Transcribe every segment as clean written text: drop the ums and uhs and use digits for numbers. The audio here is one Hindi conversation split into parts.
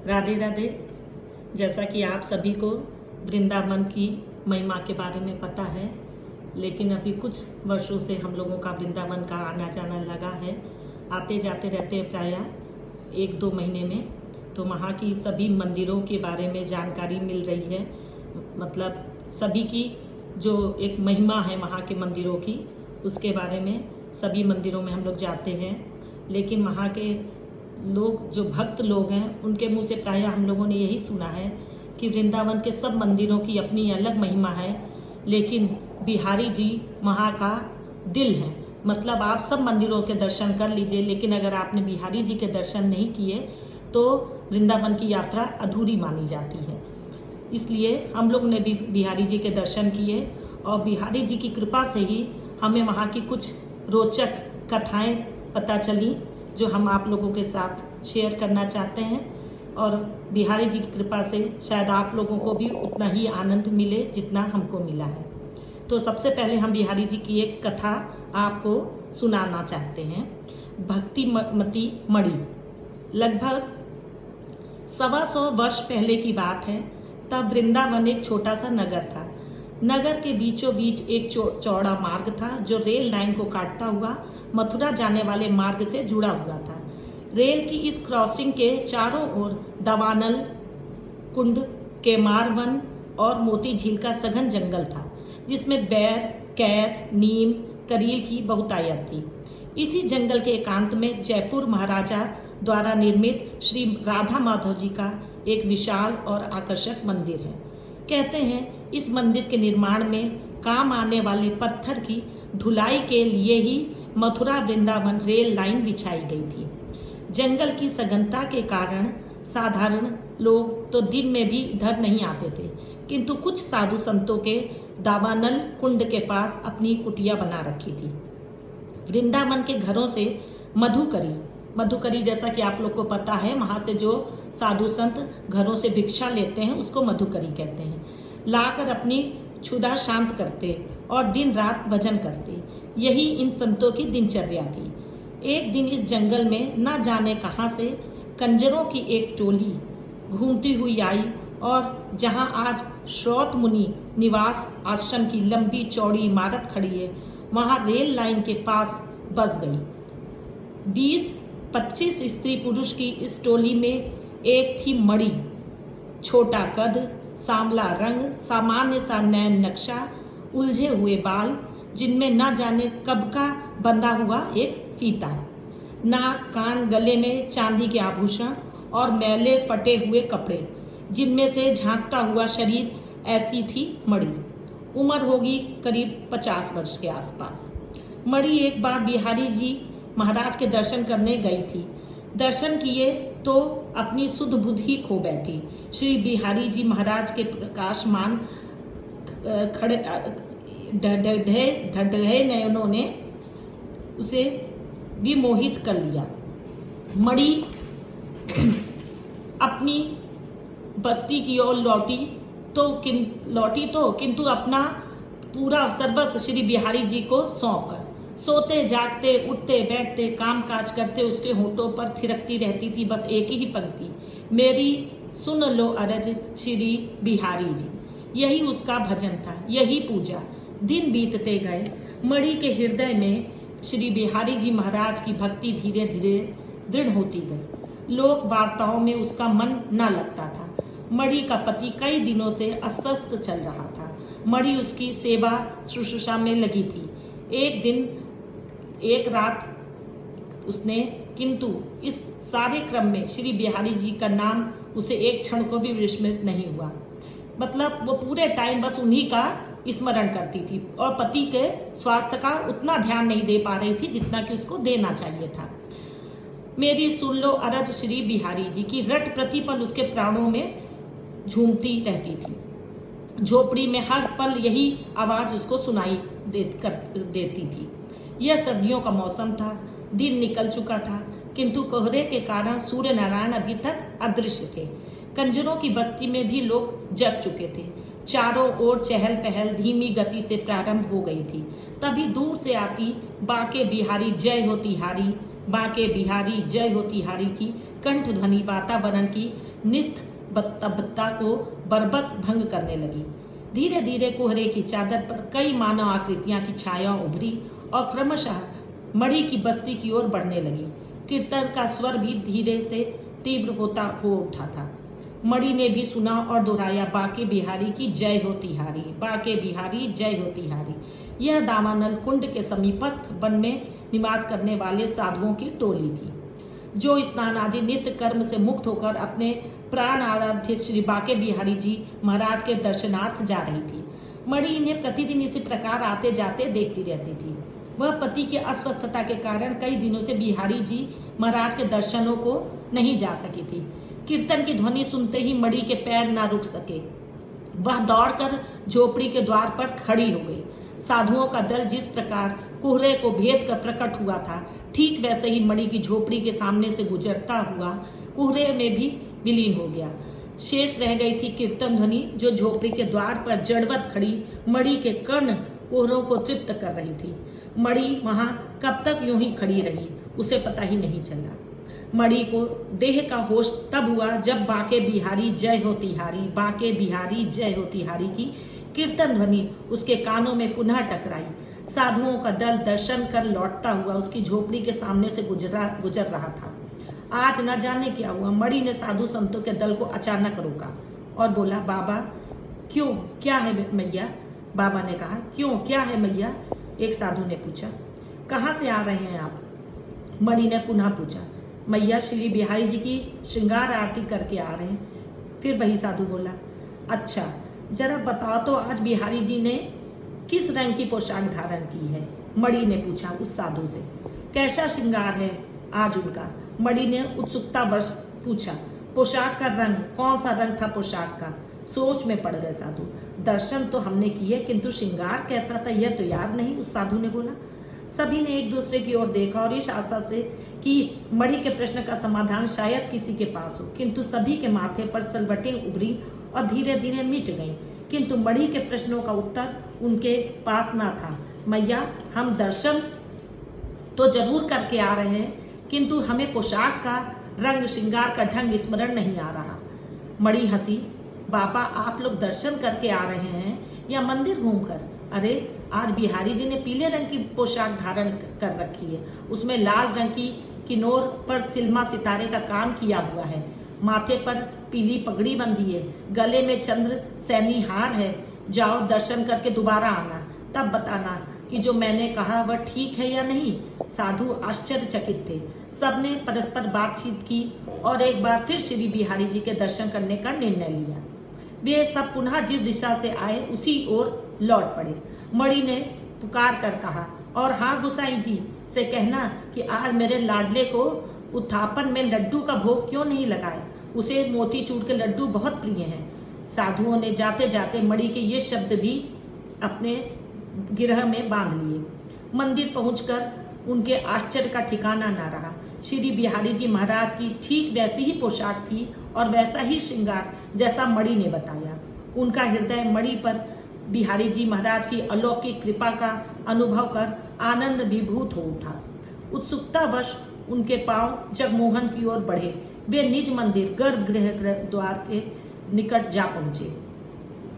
राधे राधे। जैसा कि आप सभी को वृंदावन की महिमा के बारे में पता है, लेकिन अभी कुछ वर्षों से हम लोगों का वृंदावन का आना जाना लगा है। आते जाते रहते हैं प्रायः 1-2 महीने में। तो वहाँ की सभी मंदिरों के बारे में जानकारी मिल रही है। मतलब सभी की जो एक महिमा है वहाँ के मंदिरों की, उसके बारे में सभी मंदिरों में हम लोग जाते हैं। लेकिन वहाँ के लोग, जो भक्त लोग हैं, उनके मुंह से प्रायः हम लोगों ने यही सुना है कि वृंदावन के सब मंदिरों की अपनी अलग महिमा है, लेकिन बिहारी जी वहाँ का दिल है। मतलब आप सब मंदिरों के दर्शन कर लीजिए, लेकिन अगर आपने बिहारी जी के दर्शन नहीं किए तो वृंदावन की यात्रा अधूरी मानी जाती है। इसलिए हम लोग ने भी बिहारी जी के दर्शन किए और बिहारी जी की कृपा से ही हमें वहाँ की कुछ रोचक कथाएं पता चली, जो हम आप लोगों के साथ शेयर करना चाहते हैं। और बिहारी जी की कृपा से शायद आप लोगों को भी उतना ही आनंद मिले जितना हमको मिला है। तो सबसे पहले हम बिहारी जी की एक कथा आपको सुनाना चाहते हैं। भक्तिमती मणि। लगभग 125 वर्ष पहले की बात है। तब वृंदावन एक छोटा सा नगर था। नगर के बीचों बीच एक चौड़ा मार्ग था, जो रेल लाइन को काटता हुआ मथुरा जाने वाले मार्ग से जुड़ा हुआ था। रेल की इस क्रॉसिंग के चारों ओर दवानल, कुंड, केमार वन और मोती झील का सघन जंगल था, जिसमें बैर, कैथ, नीम, करील की बहुतायत थी। इसी जंगल के एकांत में जयपुर महाराजा द्वारा निर्मित श्री राधा माधव जी का एक विशाल और आकर्षक मंदिर है। कहते हैं इस मंदिर के निर्माण में काम आने वाले पत्थर की ढुलाई के लिए ही मथुरा वृंदावन रेल लाइन बिछाई गई थी। जंगल की सघनता के कारण साधारण लोग तो दिन में भी इधर नहीं आते थे, किंतु कुछ साधु संतों के दावानल कुंड के पास अपनी कुटिया बना रखी थी। वृंदावन के घरों से मधुकरी जैसा कि आप लोग को पता है, वहाँ से जो साधु संत घरों से भिक्षा लेते हैं उसको मधुकरी कहते हैं, लाकर अपनी क्षुधा शांत करते और दिन रात भजन करते। यही इन संतों की दिनचर्या थी। एक दिन इस जंगल में न जाने कहां से कंजरों की एक टोली घूमती हुई आई और जहां आज श्रौत मुनि निवास आश्रम की लंबी चौड़ी इमारत खड़ी है, वहां रेल लाइन के पास बस गई। 20-25 स्त्री पुरुष की इस टोली में एक थी मणि। छोटा कद, सांवला रंग, सामान्य सा नैन नक्शा, उलझे हुए बाल, जिनमें न जाने कब का बंधा हुआ एक फीता, नाक, कान, गले में चांदी के आभूषण और मैले फटे हुए कपड़े, जिनमें से झांकता हुआ शरीर, ऐसी थी मणि। उम्र होगी करीब 50 वर्ष के आसपास। मणि एक बार बिहारी जी महाराज के दर्शन करने गई थी। दर्शन किए तो अपनी सुध बुध ही खो बैठी। श्री बिहारी जी महाराज के प्रकाशमान खड़े ढढ़े नयनों ने उसे भी मोहित कर लिया। मणि अपनी बस्ती की ओर लौटी तो किंतु अपना पूरा सर्वस्व श्री बिहारी जी को सौंपकर सोते जागते उठते बैठते काम काज करते उसके होठों पर थिरकती रहती थी बस एक ही पंक्ति, मेरी सुन लो अरज श्री बिहारी जी। यही उसका भजन था, यही पूजा। दिन बीतते गए। मणि के हृदय में श्री बिहारी जी महाराज की भक्ति धीरे धीरे दृढ़ होती गई। लोक वार्ताओं में उसका मन न लगता था। मणि का पति कई दिनों से अस्वस्थ चल रहा था। मणि उसकी सेवा शुश्रूषा में लगी थी। एक रात उसने, किंतु इस सारे क्रम में श्री बिहारी जी का नाम उसे एक क्षण को भी विस्मृत नहीं हुआ। मतलब वो पूरे टाइम बस उन्हीं का स्मरण करती थी और पति के स्वास्थ्य का उतना ध्यान नहीं दे पा रही थी जितना कि उसको देना चाहिए था। मेरी सुन लो अरज श्री बिहारी जी की रट प्रतिपल उसके प्राणों में झूमती रहती थी। झोपड़ी में हर पल यही आवाज उसको सुनाई देती थी। यह सर्दियों का मौसम था। दिन निकल चुका था, किंतु कोहरे के कारण सूर्य नारायण अभी तक अदृश्य थे। कंजरों की बस्ती में भी लोग जग चुके थे। चारों ओर चहल पहल धीमी गति से प्रारंभ हो गई थी। तभी दूर से आती बाके बिहारी जय हो तिहारी, बाके बिहारी जय हो तिहारी की कंठ ध्वनि वातावरण की निस्तब्धता को बरबस भंग करने लगी। धीरे धीरे कोहरे की चादर पर कई मानव आकृतियां की छाया उभरी और क्रमशः मणि की बस्ती की ओर बढ़ने लगी। कीर्तन का स्वर भी धीरे से तीव्र होता हो उठा था। मणि ने भी सुना और दोहराया, बाके बिहारी की जय हो तिहारी, बाके बिहारी जय हो तिहारी। यह दावानल कुंड के समीपस्थ वन में निवास करने वाले साधुओं की टोली थी, जो स्नान आदि नित्य कर्म से मुक्त होकर अपने प्राण आराध्य श्री बाके बिहारी जी महाराज के दर्शनार्थ जा रही थी। मणि इन्हें प्रतिदिन इसी प्रकार आते जाते देखती रहती थी। वह पति की अस्वस्थता के कारण कई दिनों से बिहारी जी महाराज के दर्शनों को नहीं जा सकी थी। कीर्तन की ध्वनि सुनते ही मणि के पैर ना रुक सके। वह दौड़कर झोपड़ी के द्वार पर खड़ी हो गई। साधुओं का दल जिस प्रकार कोहरे को भेद कर प्रकट हुआ था, ठीक वैसे ही मणि की झोपड़ी के सामने से गुजरता हुआ कोहरे में भी विलीन हो गया। शेष रह गई थी कीर्तन ध्वनि, जो झोपड़ी के द्वार पर जड़वत खड़ी मणि के कर्ण कोहरों को तृप्त कर रही थी। मणि वहां कब तक यूं ही खड़ी रही, उसे पता ही नहीं चला। मणि को देह का होश तब हुआ जब बाके बिहारी जय हो तिहारी, बाके बिहारी जय हो तिहारी की कीर्तन ध्वनि उसके कानों में पुनः टकराई। साधुओं का दल दर्शन कर लौटता हुआ उसकी झोपड़ी के सामने से गुजर रहा था। आज न जाने क्या हुआ, मणि ने साधु संतों के दल को अचानक रोका और बोला, बाबा क्यों, क्या है मैया? बाबा ने कहा, क्यों, क्या है मैया? एक साधु ने पूछा। कहाँ से आ रहे हैं आप? मणि ने पुनः पूछा। मैया श्री बिहारी जी की श्रृंगार आरती करके आ रहे हैं। फिर वही साधु बोला, अच्छा जरा बताओ तो आज बिहारी जी ने किस रंग की पोशाक धारण की है? मणि ने पूछा उस साधु से। कैसा श्रृंगार है आज उनका? मणि ने उत्सुकतावश पूछा। पोशाक का रंग, कौन सा रंग था पोशाक का? सोच में पड़ गए साधु। दर्शन तो हमने किए, किंतु श्रृंगार कैसा था यह तो याद नहीं, उस साधु ने बोला। सभी ने एक दूसरे की ओर देखा और इस आशा से कि मणि के प्रश्न का समाधान शायद किसी के पास हो, किंतु सभी के माथे पर सलवटें उभरी और धीरे धीरे मिट गईं। किंतु मणि के प्रश्नों का उत्तर उनके पास ना था। मैया, हम दर्शन तो जरूर करके आ रहे हैं, किंतु हमें पोशाक का रंग, श्रृंगार का ढंग स्मरण नहीं आ रहा। मणि हंसी। बाबा, आप लोग दर्शन करके आ रहे हैं या मंदिर घूमकर? अरे आज बिहारी जी ने पीले रंग की पोशाक धारण कर रखी है, उसमें लाल रंग की किनोर पर सिल्मा सितारे का काम किया हुआ है, माथे पर पीली पगड़ी बंधी है, गले में चंद्र सैनी हार है। जाओ दर्शन करके दोबारा आना, तब बताना कि जो मैंने कहा वह ठीक है या नहीं। साधु आश्चर्यचकित थे। सबने परस्पर बातचीत की और एक बार फिर श्री बिहारी जी के दर्शन करने का निर्णय लिया। वे सब पुनः जिस दिशा से आए उसी ओर लौट पड़े। मणि ने पुकार कर कहा, और हाँ गुसाई जी से कहना कि आज मेरे लाडले को उत्थापन में लड्डू का भोग क्यों नहीं लगाए, उसे मोतीचूर के लड्डू बहुत प्रिय हैं। साधुओं ने जाते जाते मणि के ये शब्द भी अपने गिरह में बांध लिए। मंदिर पहुंचकर उनके आश्चर्य का ठिकाना न रहा। श्री बिहारी जी महाराज की ठीक वैसी ही पोशाक थी और वैसा ही श्रृंगार जैसा मणि ने बताया। उनका हृदय मणि पर बिहारी जी महाराज की अलौकिक कृपा का अनुभव कर आनंद विभूत हो उठा। उत्सुकतावश उनके पांव जगमोहन की ओर बढ़े। वे निज मंदिर गर्भगृह द्वार के निकट जा पहुंचे।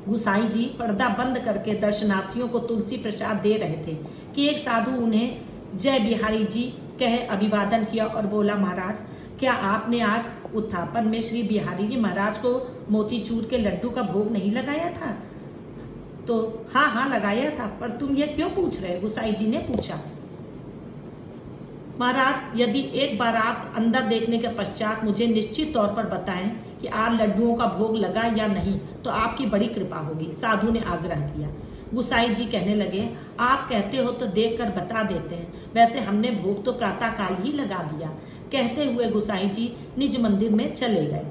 गुसाई जी पर्दा बंद करके दर्शनार्थियों को तुलसी प्रसाद दे रहे थे कि एक साधु उन्हें जय बिहारी जी कह अभिवादन किया और बोला, महाराज क्या आपने आज उत्थापन में श्री बिहारी जी महाराज को मोतीचूर के लड्डू का भोग नहीं लगाया था? तो हाँ लगाया था, पर तुम ये क्यों पूछ रहे? गुसाई जी ने पूछा। महाराज, यदि एक बार आप अंदर देखने के पश्चात मुझे निश्चित तौर पर बताएं कि आज लड्डुओं का भोग लगा या नहीं, तो आपकी बड़ी कृपा होगी, साधु ने आग्रह किया। गुसाई जी कहने लगे, आप कहते हो तो देखकर बता देते हैं, वैसे हमने भोग तो प्रातःकाल ही लगा दिया। कहते हुए गुसाई जी निज मंदिर में चले गए।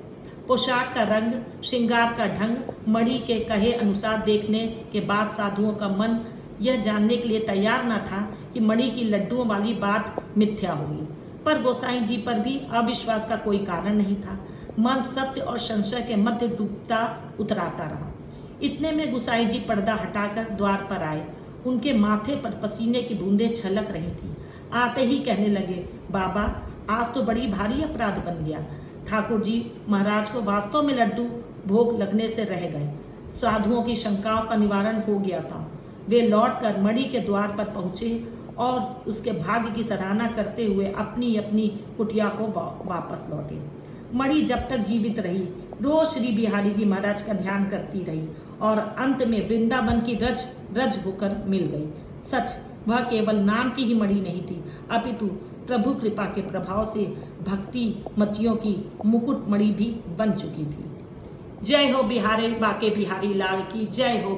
पोशाक का रंग, श्रृंगार का ढंग मणि के कहे अनुसार देखने के बाद साधुओं का मन यह जानने के लिए तैयार न था कि मणि की लड्डुओं वाली बात मिथ्या होगी, पर गोसाई जी पर भी अविश्वास का कोई कारण नहीं था। मन सत्य और संशय के मध्य डूबता उतराता रहा। इतने में गुसाई जी पर्दा हटाकर द्वार पर आए। उनके माथे पर पसीने की बूंदें छलक रही थी। आते ही कहने लगे, बाबा आज तो बड़ी भारी अपराध बन गया। ठाकुर जी महाराज को वास्तव में लड्डू भोग लगने से रह गए। साधुओं की शंकाओं का निवारण हो गया था। वे लौटकर मणि के द्वार पर पहुंचे और उसके भाग्य की सराहना करते हुए अपनी अपनी कुटिया को वापस लौटे। मणि जब तक जीवित रही रोज श्री बिहारी जी महाराज का ध्यान करती रही और अंत में वृंदावन की रज रज होकर मिल गई। सच, वह केवल नाम की ही मणि नहीं थी, अपितु प्रभु कृपा के प्रभाव से भक्ति मतियों की मुकुट मणि भी बन चुकी थी। जय हो बिहारी बाके बिहारी लाल की जय हो।